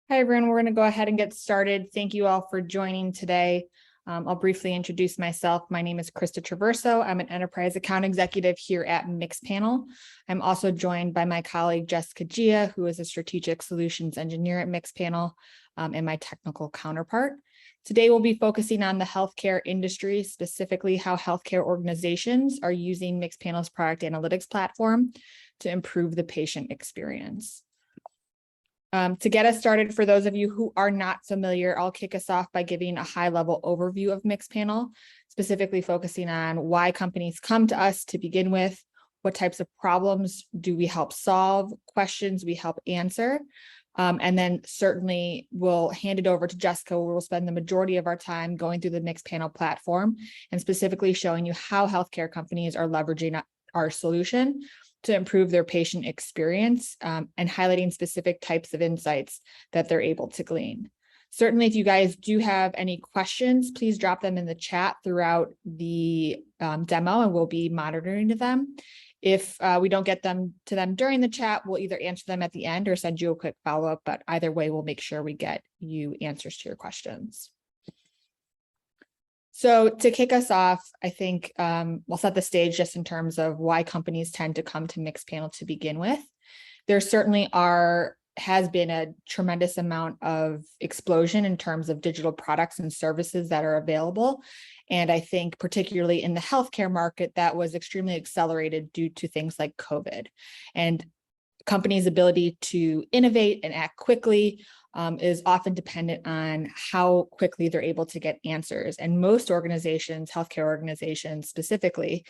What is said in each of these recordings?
Hi, everyone. We're going to go ahead and get started. Thank you all for joining today. I'll briefly introduce myself. My name is Krista Traverso. I'm an enterprise account executive here at Mixpanel. I'm also joined by my colleague, Jessica Gia, who is a strategic solutions engineer at Mixpanel, and my technical counterpart. Today, we'll be focusing on the healthcare industry, specifically how healthcare organizations are using Mixpanel's product analytics platform to improve the patient experience. To get us started, for those of you who are not familiar, I'll kick us off by giving a high-level overview of Mixpanel, specifically focusing on why companies come to us to begin with, what types of problems do we help solve, questions we help answer, and then certainly we'll hand it over to Jessica, where we'll spend the majority of our time going through the Mixpanel platform and specifically showing you how healthcare companies are leveraging our solution to improve their patient experience, and highlighting specific types of insights that they're able to glean. Certainly, if you guys do have any questions, please drop them in the chat throughout the demo, and we'll be monitoring them. If we don't get to them during the chat, we'll either answer them at the end or send you a quick follow-up, but either way, we'll make sure we get you answers to your questions. So to kick us off, I think we'll set the stage just in terms of why companies tend to come to Mixpanel to begin with. There certainly has been a tremendous amount of explosion in terms of digital products and services that are available. And I think particularly in the healthcare market, that was extremely accelerated due to things like COVID. And companies' ability to innovate and act quickly is often dependent on how quickly they're able to get answers. And most organizations, healthcare organizations specifically,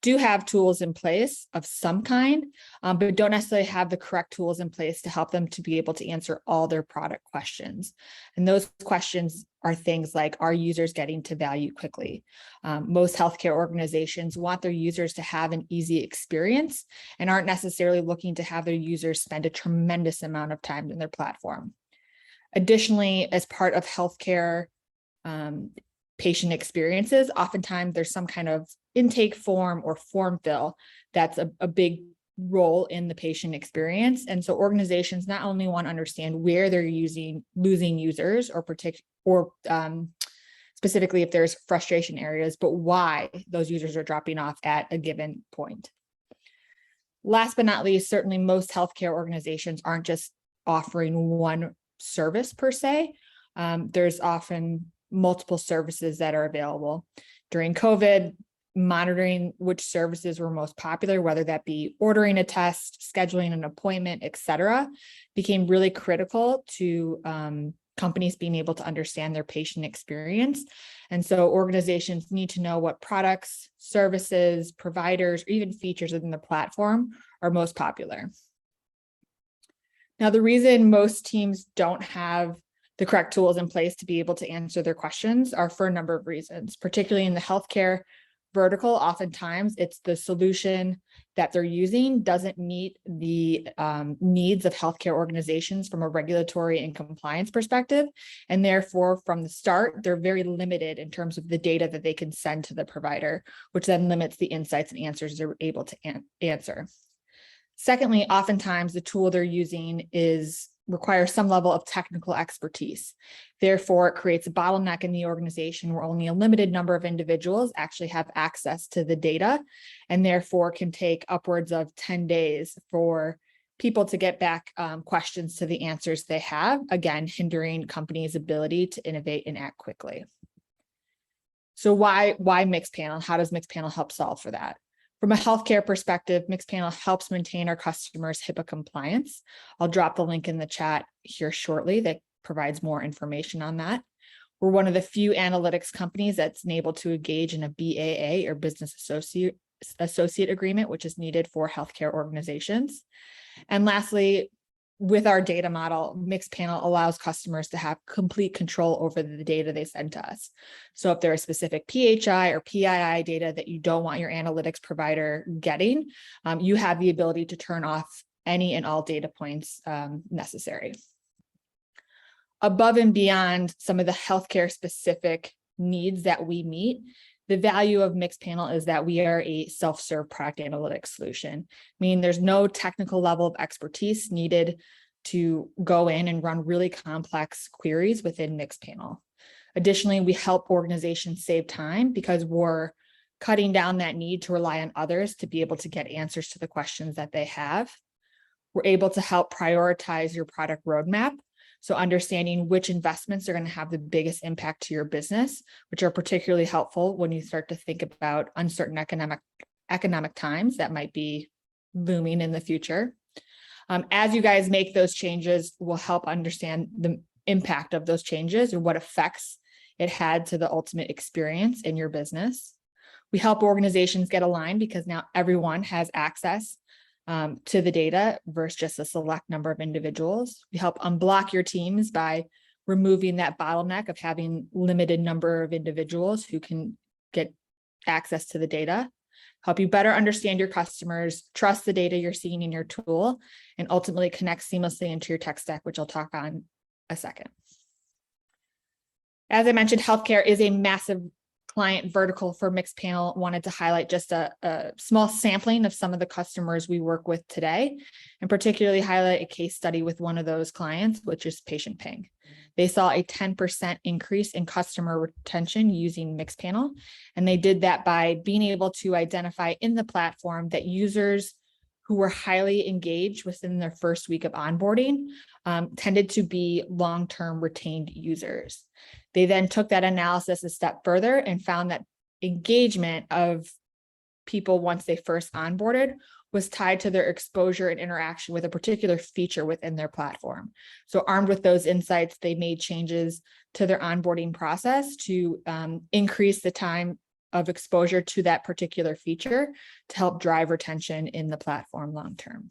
do have tools in place of some kind, but don't necessarily have the correct tools in place to help them to be able to answer all their product questions. And those questions are things like, are users getting to value quickly? Most healthcare organizations want their users to have an easy experience and aren't necessarily looking to have their users spend a tremendous amount of time in their platform. Additionally, as part of healthcare patient experiences, oftentimes there's some kind of intake form or form fill that's a big role in the patient experience. And so organizations not only want to understand where they're losing users or specifically if there's frustration areas, but why those users are dropping off at a given point. Last but not least, certainly most healthcare organizations aren't just offering one service per se. There's often multiple services that are available. During COVID, monitoring which services were most popular, whether that be ordering a test, scheduling an appointment, et cetera, became really critical to companies being able to understand their patient experience. And so organizations need to know what products, services, providers, or even features within the platform are most popular. Now, the reason most teams don't have the correct tools in place to be able to answer their questions are for a number of reasons, particularly in the healthcare vertical. Oftentimes, it's the solution that they're using doesn't meet the needs of healthcare organizations from a regulatory and compliance perspective. And therefore, from the start, they're very limited in terms of the data that they can send to the provider, which then limits the insights and answers they're able to answer. Secondly, oftentimes the tool they're using requires some level of technical expertise. Therefore, it creates a bottleneck in the organization where only a limited number of individuals actually have access to the data, and therefore can take upwards of 10 days for people to get back questions to the answers they have, again, hindering companies' ability to innovate and act quickly. So why Mixpanel? How does Mixpanel help solve for that? From a healthcare perspective, Mixpanel helps maintain our customers' HIPAA compliance. I'll drop the link in the chat here shortly that provides more information on that. We're one of the few analytics companies that's able to engage in a BAA or business associate agreement, which is needed for healthcare organizations. And lastly, with our data model, Mixpanel allows customers to have complete control over the data they send to us. So if there is specific PHI or PII data that you don't want your analytics provider getting, you have the ability to turn off any and all data points necessary. Above and beyond some of the healthcare specific needs that we meet, the value of Mixpanel is that we are a self-serve product analytics solution, meaning there's no technical level of expertise needed to go in and run really complex queries within Mixpanel. Additionally, we help organizations save time because we're cutting down that need to rely on others to be able to get answers to the questions that they have. We're able to help prioritize your product roadmap. So understanding which investments are going to have the biggest impact to your business, which are particularly helpful when you start to think about uncertain economic times that might be looming in the future. As you guys make those changes, we'll help understand the impact of those changes and what effects it had to the ultimate experience in your business. We help organizations get aligned because now everyone has access to the data versus just a select number of individuals. We help unblock your teams by removing that bottleneck of having limited number of individuals who can get access to the data. Help you better understand your customers, trust the data you're seeing in your tool, and ultimately connect seamlessly into your tech stack, which I'll talk on a second. As I mentioned, healthcare is a massive client vertical for Mixpanel. Wanted to highlight just a small sampling of some of the customers we work with today, and particularly highlight a case study with one of those clients, which is Patient Ping. They saw a 10% increase in customer retention using Mixpanel, and they did that by being able to identify in the platform that users who were highly engaged within their first week of onboarding tended to be long-term retained users. They then took that analysis a step further and found that engagement of people once they first onboarded was tied to their exposure and interaction with a particular feature within their platform. So armed with those insights, they made changes to their onboarding process to increase the time of exposure to that particular feature to help drive retention in the platform long-term.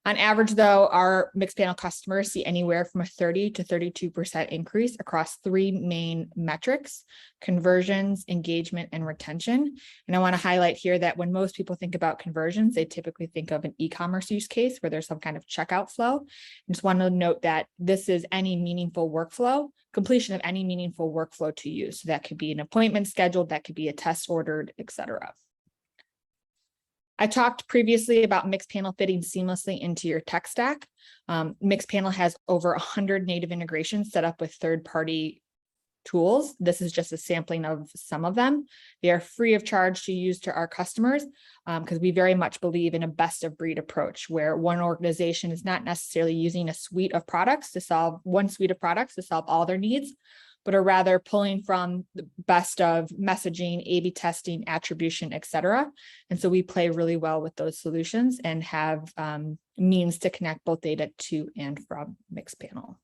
On average, though, our Mixpanel customers see anywhere from a 30 to 32% increase across three main metrics: conversions, engagement, and retention. And I want to highlight here that when most people think about conversions, they typically think of an e-commerce use case where there's some kind of checkout flow. I just want to note that this is any meaningful workflow, completion of any meaningful workflow to use. So that could be an appointment scheduled, that could be a test ordered, et cetera. I talked previously about Mixpanel fitting seamlessly into your tech stack. Mixpanel has over 100 native integrations set up with third-party tools. This is just a sampling of some of them. They are free of charge to use to our customers because we very much believe in a best-of-breed approach where one organization is not necessarily using a suite of products to solve all their needs, but are rather pulling from the best of messaging, A/B testing, attribution, et cetera. And so we play really well with those solutions and have means to connect both data to and from Mixpanel.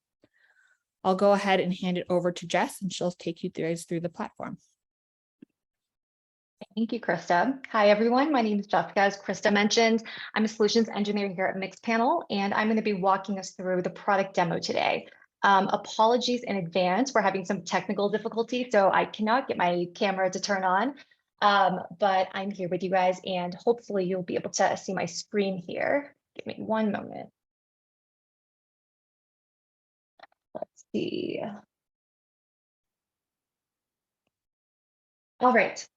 I'll go ahead and hand it over to Jess, and she'll take you guys through the platform. Thank you, Krista. Hi, everyone. My name is Jessica. As Krista mentioned, I'm a solutions engineer here at Mixpanel, and I'm going to be walking us through the product demo today. Apologies in advance. We're having some technical difficulty, so I cannot get my camera to turn on, but I'm here with you guys, and hopefully you'll be able to see my screen here. Give me one moment. Let's see. All right.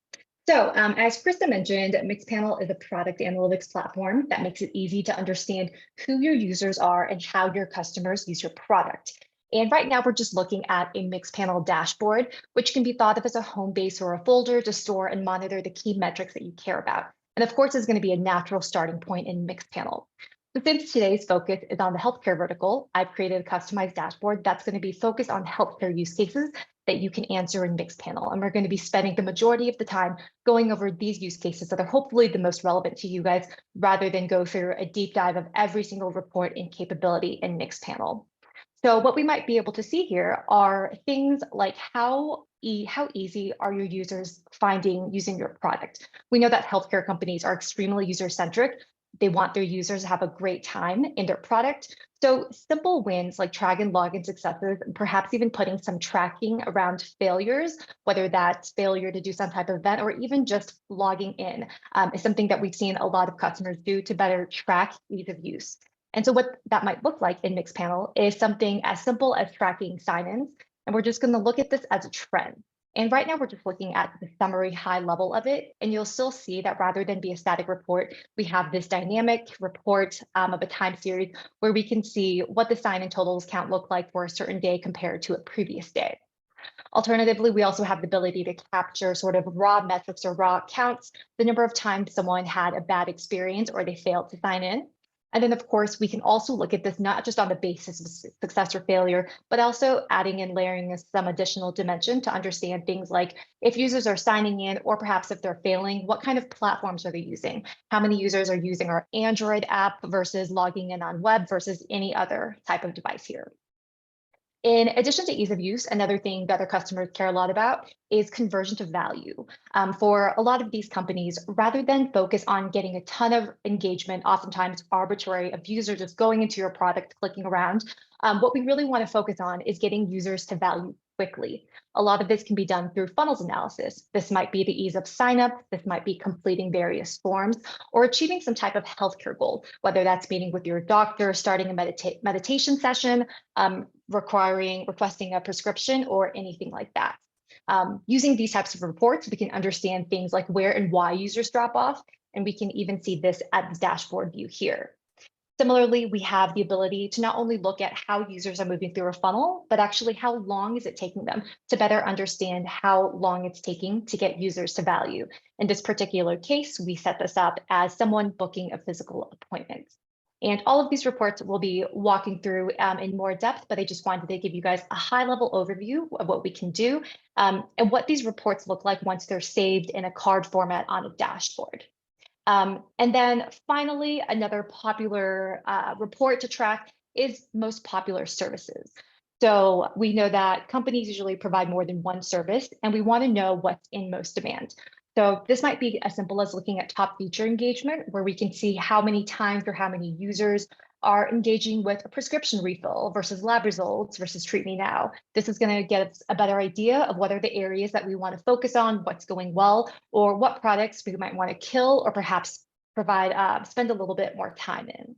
So as Krista mentioned, Mixpanel is a product analytics platform that makes it easy to understand who your users are and how your customers use your product. And right now we're just looking at a Mixpanel dashboard, which can be thought of as a home base or a folder to store and monitor the key metrics that you care about. And of course, it's going to be a natural starting point in Mixpanel. So since today's focus is on the healthcare vertical, I've created a customized dashboard that's going to be focused on healthcare use cases that you can answer in Mixpanel. And we're going to be spending the majority of the time going over these use cases that are hopefully the most relevant to you guys, rather than go through a deep dive of every single report and capability in Mixpanel. So what we might be able to see here are things like how easy are your users finding using your product. We know that healthcare companies are extremely user-centric. They want their users to have a great time in their product. So simple wins like drag and login successes, and perhaps even putting some tracking around failures, whether that's failure to do some type of event or even just logging in, is something that we've seen a lot of customers do to better track ease of use. And so what that might look like in Mixpanel is something as simple as tracking sign-ins. And we're just going to look at this as a trend. And right now we're just looking at the summary high level of it. And you'll still see that rather than be a static report, we have this dynamic report of a time series where we can see what the sign-in totals count look like for a certain day compared to a previous day. Alternatively, we also have the ability to capture sort of raw metrics or raw counts, the number of times someone had a bad experience or they failed to sign in. And then, of course, we can also look at this not just on the basis of success or failure, but also adding and layering some additional dimension to understand things like if users are signing in, or perhaps if they're failing, what kind of platforms are they using? How many users are using our Android app versus logging in on web versus any other type of device here? In addition to ease of use, another thing that our customers care a lot about is conversion to value. For a lot of these companies, rather than focus on getting a ton of engagement, oftentimes arbitrary of users just going into your product, clicking around, what we really want to focus on is getting users to value quickly. A lot of this can be done through funnels analysis. This might be the ease of signup, this might be completing various forms, or achieving some type of healthcare goal, whether that's meeting with your doctor, starting a meditation session, requesting a prescription, or anything like that. Using these types of reports, we can understand things like where and why users drop off, and we can even see this at the dashboard view here. Similarly, we have the ability to not only look at how users are moving through a funnel, but actually how long is it taking them to better understand how long it's taking to get users to value. In this particular case, we set this up as someone booking a physical appointment. And all of these reports we'll be walking through in more depth, but I just wanted to give you guys a high level overview of what we can do and what these reports look like once they're saved in a card format on a dashboard. And then finally, another popular report to track is most popular services. So we know that companies usually provide more than one service, and we want to know what's in most demand. So this might be as simple as looking at top feature engagement, where we can see how many times or how many users are engaging with a prescription refill versus lab results versus treat me now. This is going to get us a better idea of what are the areas that we want to focus on, what's going well, or what products we might want to kill or perhaps provide spend a little bit more time in.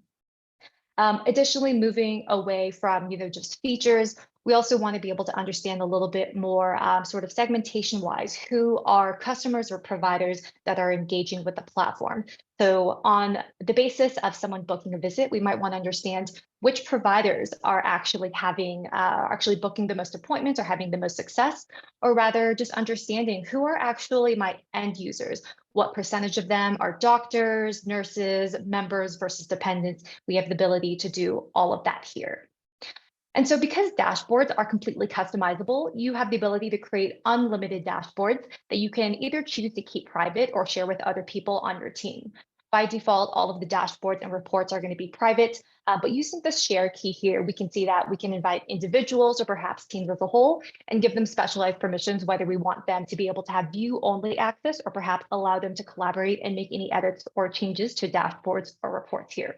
Additionally, moving away from just features, we also want to be able to understand a little bit more sort of segmentation wise, who are customers or providers that are engaging with the platform. So on the basis of someone booking a visit, we might want to understand which providers are actually booking the most appointments or having the most success, or rather just understanding who are actually my end users. What percentage of them are doctors, nurses, members versus dependents? We have the ability to do all of that here. And so because dashboards are completely customizable, you have the ability to create unlimited dashboards that you can either choose to keep private or share with other people on your team. By default, all of the dashboards and reports are going to be private, but using the share key here, we can see that we can invite individuals or perhaps teams as a whole and give them specialized permissions, whether we want them to be able to have view-only access or perhaps allow them to collaborate and make any edits or changes to dashboards or reports here.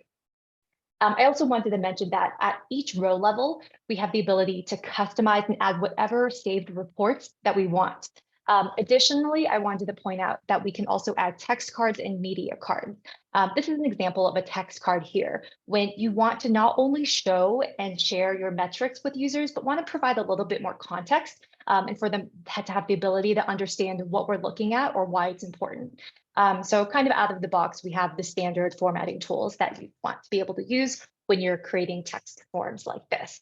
I also wanted to mention that at each row level, we have the ability to customize and add whatever saved reports that we want. Additionally, I wanted to point out that we can also add text cards and media cards. This is an example of a text card here. When you want to not only show and share your metrics with users, but want to provide a little bit more context and for them to have the ability to understand what we're looking at or why it's important. So kind of out of the box, we have the standard formatting tools that you want to be able to use when you're creating text forms like this.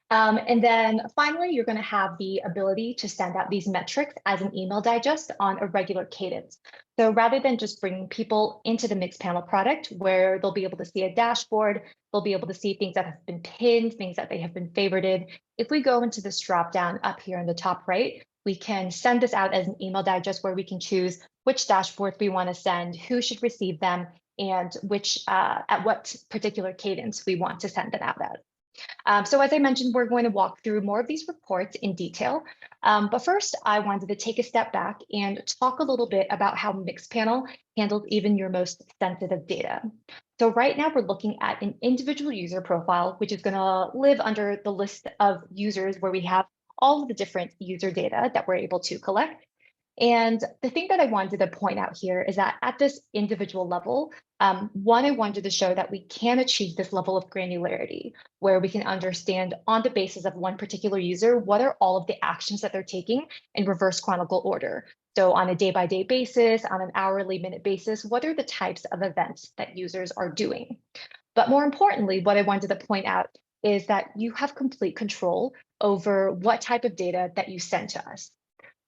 And then finally, you're going to have the ability to send out these metrics as an email digest on a regular cadence. So rather than just bringing people into the Mixpanel product where they'll be able to see a dashboard, they'll be able to see things that have been pinned, things that they have been favorited. If we go into this drop down up here in the top right, we can send this out as an email digest where we can choose which dashboards we want to send, who should receive them, and which at what particular cadence we want to send them out at. So as I mentioned, we're going to walk through more of these reports in detail. But first, I wanted to take a step back and talk a little bit about how Mixpanel handles even your most sensitive data. So right now, we're looking at an individual user profile, which is going to live under the list of users where we have all of the different user data that we're able to collect. And the thing that I wanted to point out here is that at this individual level, one, I wanted to show that we can achieve this level of granularity where we can understand on the basis of one particular user, what are all of the actions that they're taking in reverse chronological order. So on a day-by-day basis, on an hourly minute basis, what are the types of events that users are doing? But more importantly, what I wanted to point out is that you have complete control over what type of data that you send to us.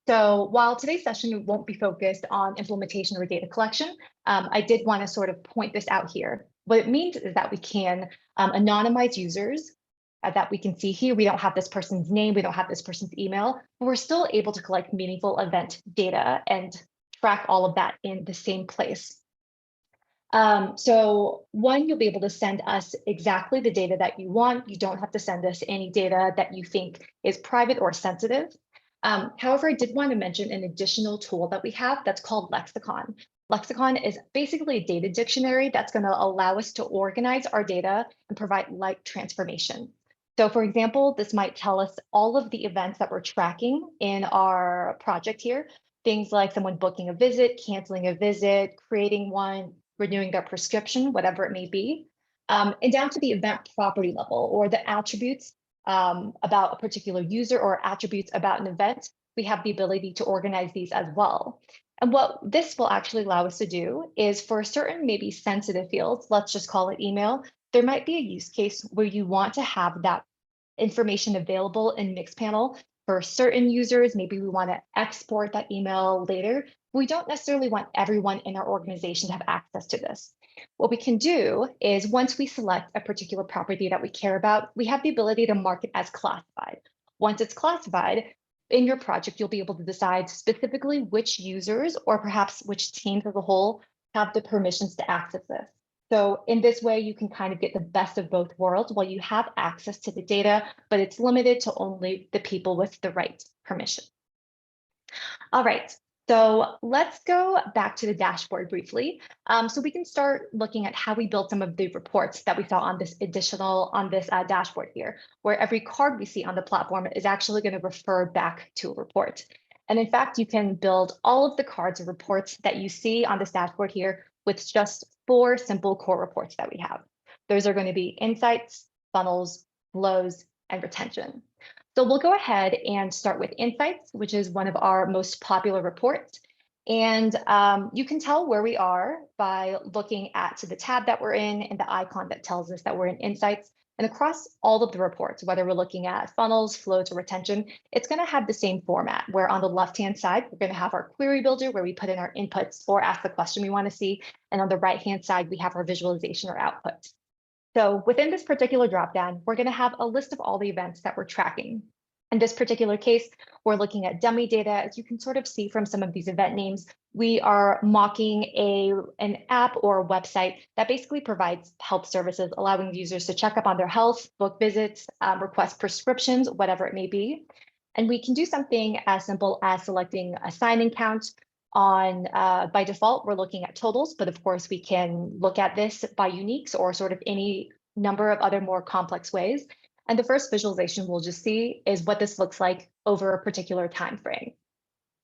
So while today's session won't be focused on implementation or data collection, I did want to sort of point this out here. What it means is that we can anonymize users that we can see here. We don't have this person's name, we don't have this person's email, but we're still able to collect meaningful event data and track all of that in the same place. So one, you'll be able to send us exactly the data that you want. You don't have to send us any data that you think is private or sensitive. However, I did want to mention an additional tool that we have that's called Lexicon. Lexicon is basically a data dictionary that's going to allow us to organize our data and provide light transformation. So for example, this might tell us all of the events that we're tracking in our project here, things like someone booking a visit, canceling a visit, creating one, renewing their prescription, whatever it may be, and down to the event property level or the attributes about a particular user or attributes about an event, we have the ability to organize these as well. And what this will actually allow us to do is for certain maybe sensitive fields, let's just call it email, there might be a use case where you want to have that information available in Mixpanel for certain users. Maybe we want to export that email later. We don't necessarily want everyone in our organization to have access to this. What we can do is once we select a particular property that we care about, we have the ability to mark it as classified. Once it's classified, in your project, you'll be able to decide specifically which users or perhaps which teams as a whole have the permissions to access this. So in this way, you can kind of get the best of both worlds while you have access to the data, but it's limited to only the people with the right permission. All right, so let's go back to the dashboard briefly. So we can start looking at how we built some of the reports that we saw on this dashboard here, where every card we see on the platform is actually going to refer back to a report. And in fact, you can build all of the cards and reports that you see on this dashboard here with just 4 simple core reports that we have. Those are going to be insights, funnels, flows, and retention. So we'll go ahead and start with insights, which is one of our most popular reports. And you can tell where we are by looking at the tab that we're in and the icon that tells us that we're in insights. And across all of the reports, whether we're looking at funnels, flows, or retention, it's going to have the same format, where on the left-hand side, we're going to have our query builder where we put in our inputs or ask the question we want to see. And on the right-hand side, we have our visualization or output. So within this particular dropdown, we're going to have a list of all the events that we're tracking. In this particular case, we're looking at dummy data. As you can sort of see from some of these event names, we are mocking an app or a website that basically provides health services, allowing users to check up on their health, book visits, request prescriptions, whatever it may be. And we can do something as simple as selecting a sign-in count. By default, we're looking at totals, but of course we can look at this by uniques or sort of any number of other more complex ways. And the first visualization we'll just see is what this looks like over a particular time frame.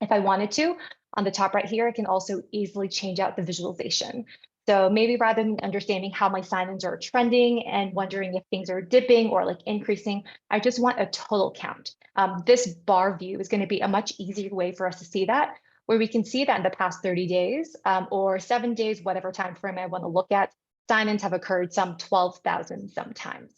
If I wanted to, on the top right here, I can also easily change out the visualization. So maybe rather than understanding how my sign-ins are trending and wondering if things are dipping or like increasing, I just want a total count. This bar view is going to be a much easier way for us to see that, where we can see that in the past 30 days or 7 days, whatever time frame I want to look at, sign-ins have occurred some 12,000 sometimes.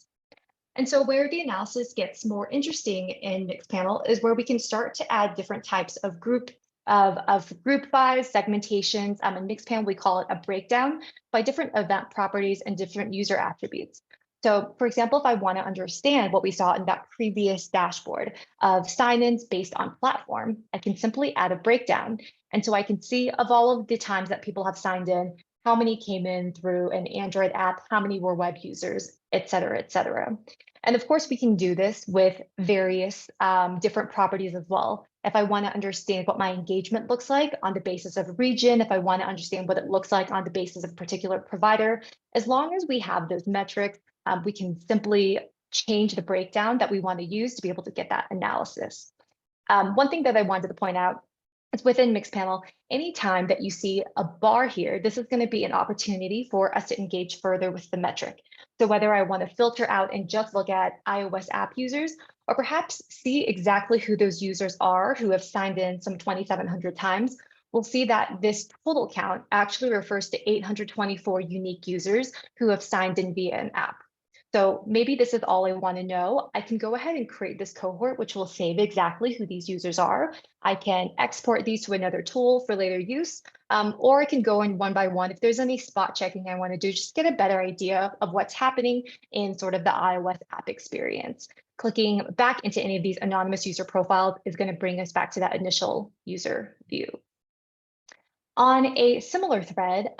And so where the analysis gets more interesting in Mixpanel is where we can start to add different types of group files, segmentations. In Mixpanel, we call it a breakdown by different event properties and different user attributes. So for example, if I want to understand what we saw in that previous dashboard of sign-ins based on platform, I can simply add a breakdown. And so I can see of all of the times that people have signed in, how many came in through an Android app, how many were web users, et cetera, et cetera. And of course, we can do this with various different properties as well. If I want to understand what my engagement looks like on the basis of region, if I want to understand what it looks like on the basis of a particular provider, as long as we have those metrics, we can simply change the breakdown that we want to use to be able to get that analysis. One thing that I wanted to point out is within Mixpanel, anytime that you see a bar here, this is going to be an opportunity for us to engage further with the metric. So whether I want to filter out and just look at iOS app users, or perhaps see exactly who those users are who have signed in some 2,700 times, we'll see that this total count actually refers to 824 unique users who have signed in via an app. So maybe this is all I want to know. I can go ahead and create this cohort, which will save exactly who these users are. I can export these to another tool for later use, or I can go in one by one. If there's any spot checking I want to do, just get a better idea of what's happening in sort of the iOS app experience. Clicking back into any of these anonymous user profiles is going to bring us back to that initial user view. On a similar thread,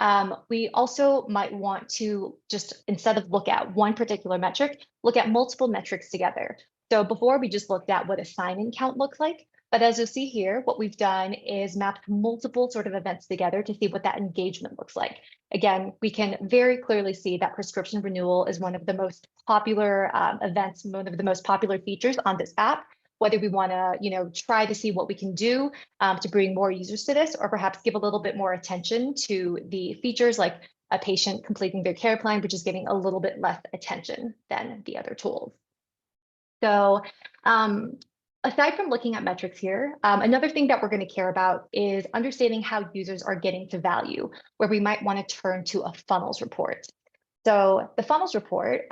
we also might want to just, instead of look at one particular metric, look at multiple metrics together. So before we just looked at what a sign-in count looked like, but as you'll see here, what we've done is mapped multiple sort of events together to see what that engagement looks like. Again, we can very clearly see that prescription renewal is one of the most popular events, one of the most popular features on this app. Whether we want to, try to see what we can do to bring more users to this, or perhaps give a little bit more attention to the features like a patient completing their care plan, which is getting a little bit less attention than the other tools. So aside from looking at metrics here, another thing that we're going to care about is understanding how users are getting to value, where we might want to turn to a funnels report. So the funnels report,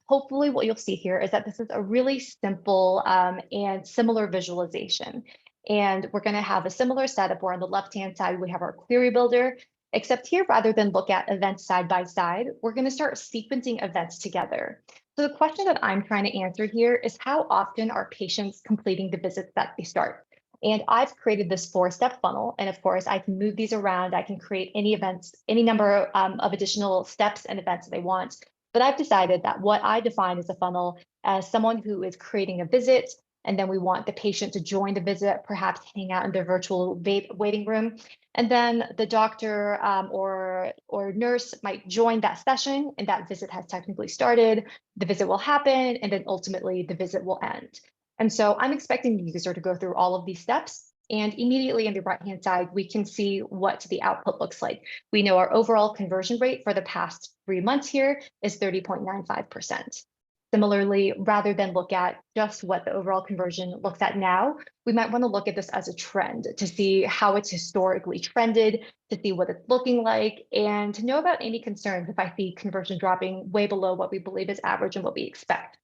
hopefully what you'll see here is that this is a really simple and similar visualization. And we're going to have a similar setup where on the left-hand side, we have our query builder, except here, rather than look at events side by side, we're going to start sequencing events together. So the question that I'm trying to answer here is how often are patients completing the visits that they start? And I've created this 4-step funnel. And of course, I can move these around. I can create any events, any number of additional steps and events that I want. But I've decided that what I define as a funnel as someone who is creating a visit, and then we want the patient to join the visit, perhaps hang out in their virtual waiting room. And then the doctor or nurse might join that session, and that visit has technically started. The visit will happen, and then ultimately the visit will end. And so I'm expecting the user to go through all of these steps. And immediately on the right-hand side, we can see what the output looks like. We know our overall conversion rate for the past 3 months here is 30.95%. Similarly, rather than look at just what the overall conversion looks at now, we might want to look at this as a trend to see how it's historically trended, to see what it's looking like, and to know about any concerns if I see conversion dropping way below what we believe is average and what we expect.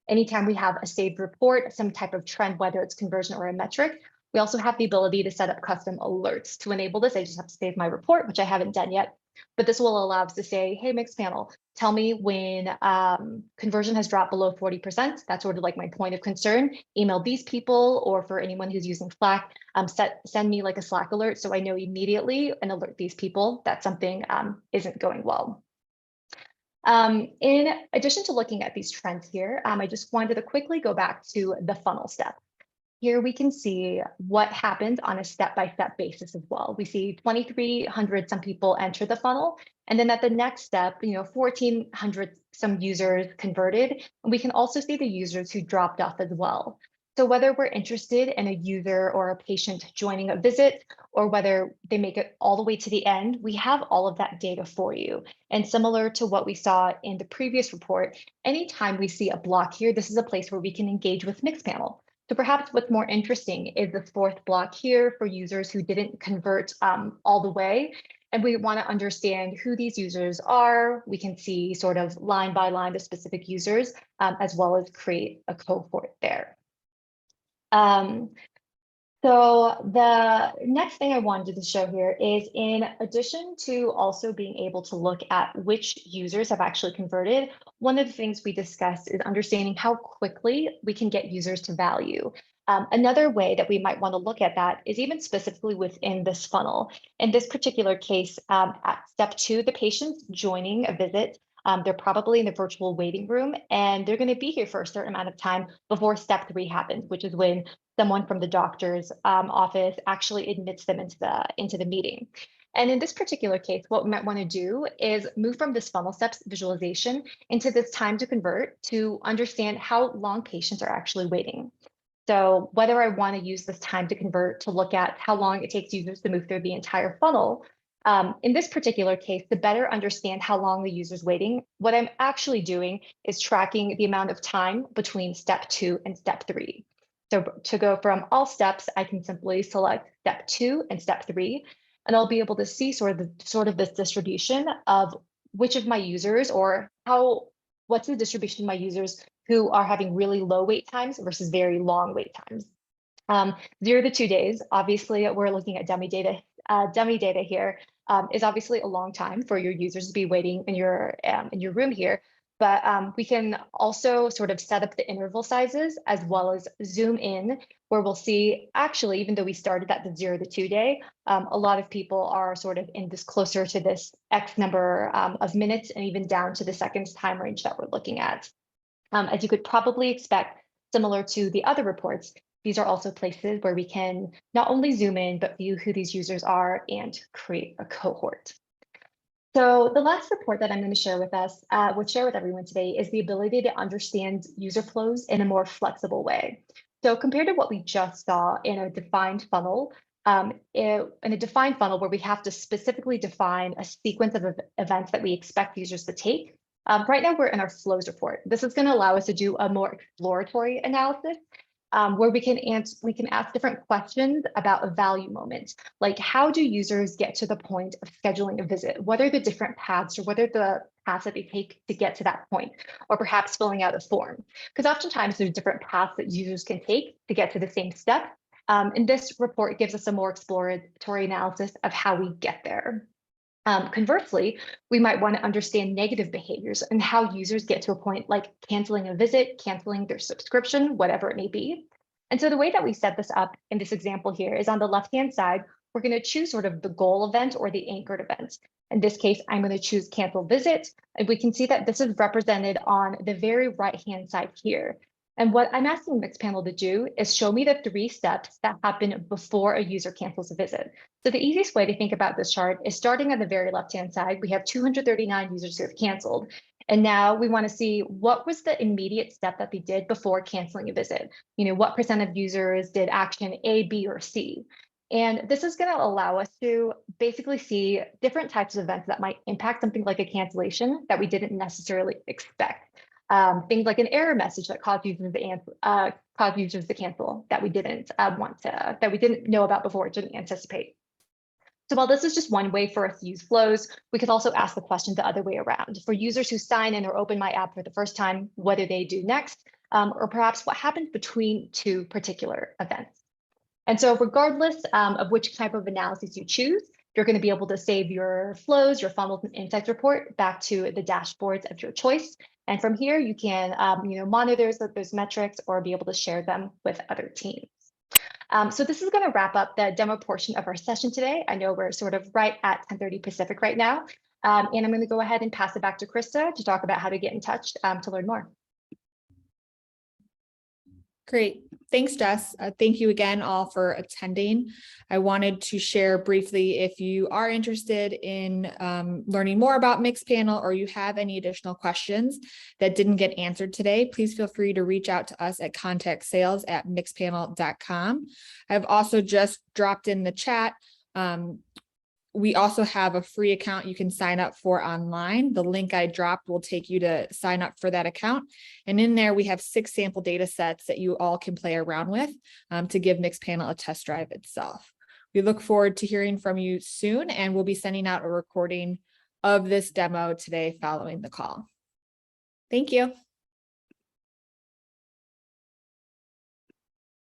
Anytime we have a saved report, some type of trend, whether it's conversion or a metric, we also have the ability to set up custom alerts. To enable this, I just have to save my report, which I haven't done yet. But this will allow us to say, hey, Mixpanel, tell me when conversion has dropped below 40%. That's sort of like my point of concern. Email these people, or for anyone who's using Slack, send me like a Slack alert so I know immediately and alert these people that something isn't going well. In addition to looking at these trends here, I just wanted to quickly go back to the funnel step. Here we can see what happens on a step-by-step basis as well. We see 2,300 some people enter the funnel, and then at the next step, 1,400 some users converted, and we can also see the users who dropped off as well. So whether we're interested in a user or a patient joining a visit, or whether they make it all the way to the end, we have all of that data for you. And similar to what we saw in the previous report, anytime we see a block here, this is a place where we can engage with Mixpanel. So perhaps what's more interesting is the 4th block here for users who didn't convert all the way. And we want to understand who these users are. We can see sort of line by line the specific users, as well as create a cohort there. So the next thing I wanted to show here is, in addition to also being able to look at which users have actually converted, one of the things we discussed is understanding how quickly we can get users to value. Another way that we might want to look at that is even specifically within this funnel. In this particular case, at step 2, the patient's joining a visit. They're probably in the virtual waiting room, and they're going to be here for a certain amount of time before step 3 happens, which is when someone from the doctor's office actually admits them into the meeting. And in this particular case, what we might want to do is move from this funnel steps visualization into this time to convert to understand how long patients are actually waiting. So whether I want to use this time to convert to look at how long it takes users to move through the entire funnel, in this particular case, to better understand how long the user's waiting, what I'm actually doing is tracking the amount of time between step 2 and step 3. So to go from all steps, I can simply select step 2 and step 3, and I'll be able to see sort of this distribution of which of my users or what's the distribution of my users who are having really low wait times versus very long wait times. 0 to 2 days, obviously we're looking at dummy data. Dummy data here is obviously a long time for your users to be waiting in your room here. But we can also sort of set up the interval sizes as well as zoom in, where we'll see actually, even though we started at the 0 to 2 day, a lot of people are sort of in this closer to this X number of minutes and even down to the seconds time range that we're looking at. As you could probably expect, similar to the other reports, these are also places where we can not only zoom in, but view who these users are and create a cohort. So the last report that I'm going to share with everyone today is the ability to understand user flows in a more flexible way. So compared to what we just saw in a defined funnel, in a defined funnel where we have to specifically define a sequence of events that we expect users to take, right now we're in our flows report. This is going to allow us to do a more exploratory analysis where we can ask different questions about a value moment, like how do users get to the point of scheduling a visit? What are the different paths, or what are the paths that they take to get to that point, or perhaps filling out a form? Because oftentimes there's different paths that users can take to get to the same step. And this report gives us a more exploratory analysis of how we get there. Conversely, we might want to understand negative behaviors and how users get to a point like canceling a visit, canceling their subscription, whatever it may be. And so the way that we set this up in this example here is on the left-hand side, we're going to choose sort of the goal event or the anchored event. In this case, I'm going to choose cancel visit. And we can see that this is represented on the very right-hand side here. And what I'm asking Mixpanel to do is show me the 3 steps that happen before a user cancels a visit. So the easiest way to think about this chart is starting on the very left-hand side, we have 239 users who have canceled. And now we want to see what was the immediate step that they did before canceling a visit. You know, what % of users did action A, B, or C? And this is going to allow us to basically see different types of events that might impact something like a cancellation that we didn't necessarily expect. Things like an error message that caused users to cancel that we didn't that we didn't know about before, didn't anticipate. So while this is just one way for us to use flows, we could also ask the question the other way around. For users who sign in or open my app for the first time, what do they do next? Or perhaps what happens between 2 particular events? And so regardless of which type of analysis you choose, you're going to be able to save your flows, your funnels, and insights report back to the dashboards of your choice. And from here, you can monitor those metrics or be able to share them with other teams. So this is going to wrap up the demo portion of our session today. I know we're sort of right at 10:30 Pacific right now. And I'm going to go ahead and pass it back to Krista to talk about how to get in touch to learn more. Great. Thanks, Jess. Thank you again all for attending. I wanted to share briefly, if you are interested in learning more about Mixpanel or you have any additional questions that didn't get answered today, please feel free to reach out to us at contactsales@mixpanel.com. I've also just dropped in the chat. We also have a free account you can sign up for online. The link I dropped will take you to sign up for that account. And in there, we have 6 sample data sets that you all can play around with to give Mixpanel a test drive itself. We look forward to hearing from you soon, and we'll be sending out a recording of this demo today following the call. Thank you.